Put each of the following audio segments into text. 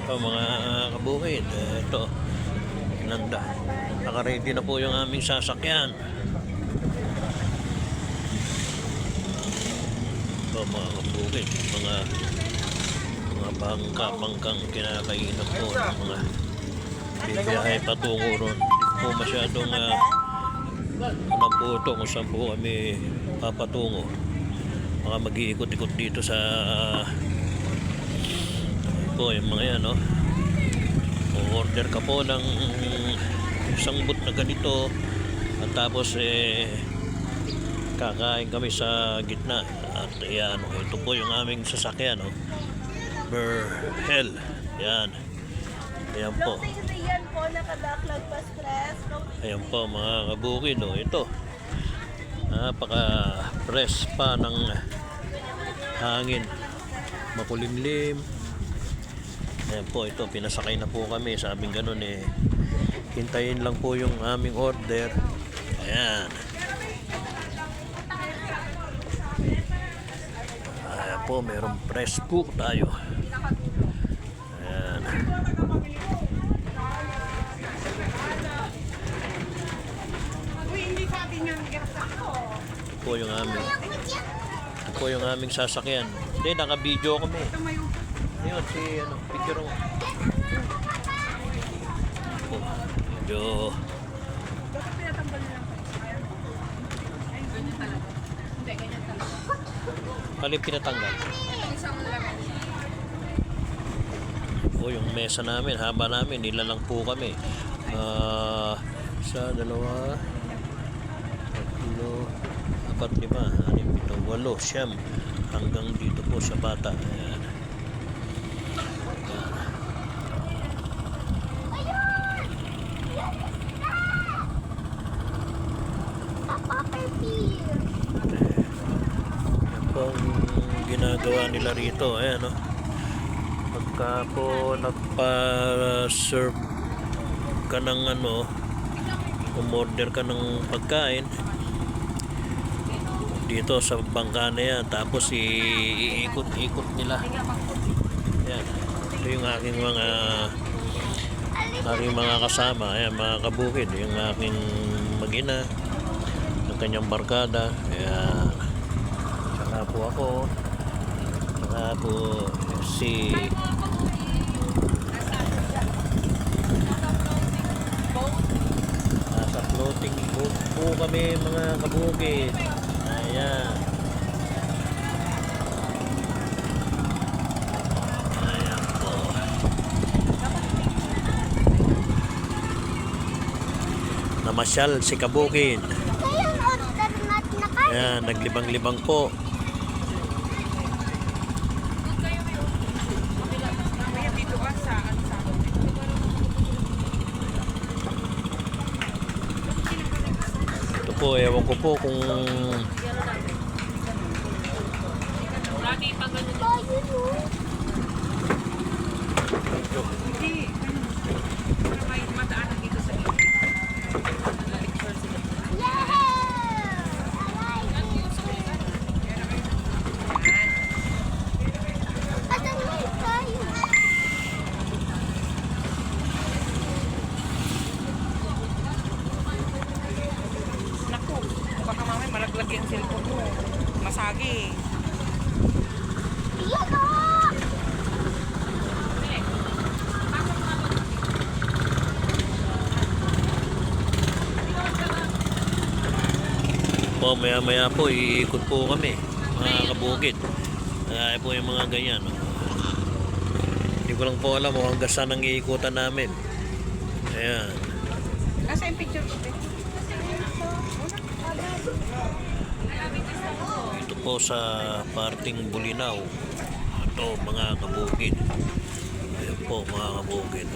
So, mga kabukid, ito, nanda. Naka-ready na po yung aming sasakyan. So, mga kabukid, mga bangkang kinakainan po ng mga bibiyahe patungo ron. Hindi po masyadong alam po ito kung saan po kami papatungo. Baka mag-iikot-ikot dito sa po yung mga yan, no? O-order ka po ng isang boot na ganito at tapos kakain kami sa gitna at yan, ito po yung aming sasakyan, no? Berhel, yan po, ayan po mga kabukid, no? Ito napaka press pa ng hangin, makulimlim. Ayan po, ito pinasakay na po kami, sabing ganun hintayin lang po yung aming order. Ayan, ayan po, merong press book tayo. Ayan, ito po yung aming sasakyan. Hindi, naka-video kami. Ayun, picture mo. Oh, medyo alin pinatanggal? Oh, yung mesa namin, haba namin, nilalang po kami. Sa 2, 3, 4, 5, 6, 7, 8, 9, 10, 11, 12, hanggang dito po sa bata. Ayan. Yan po ang ginagawa nila rito. Ayan, no? Pagka po nagpa-serve ka ng umorder ka ng pagkain dito sa bangka na yan, tapos iikot-ikot nila. Ayan, ito yung aking mga kasama. Ayan, mga kabukid, yung aking mag-ina, ng kanyang barkada. Ayan, saka po ako, saka po si nasa floating boat po kami, mga kabukid. Ayan, ayan po, namasyal si kabukid. Ayan, naglibang-libang po. Ito po, ewan ko po kung malaglag yung cellphone mo. Masagi. po, maya-maya po iikot po kami, mga kabukid. Kaya po yung mga ganyan, no? Hindi ko lang po alam hanggang saan ang iikutan namin. Ayan. Nasa yung picture ko. Ito po sa parting Bulinaw. Ito, mga kabukid. Ayan po, mga kabukid.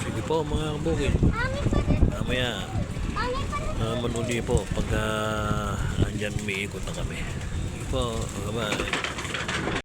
Sige po, mga kabukid. Mamaya naman uli po pag andyan umiikot na kami. Po, bye-bye.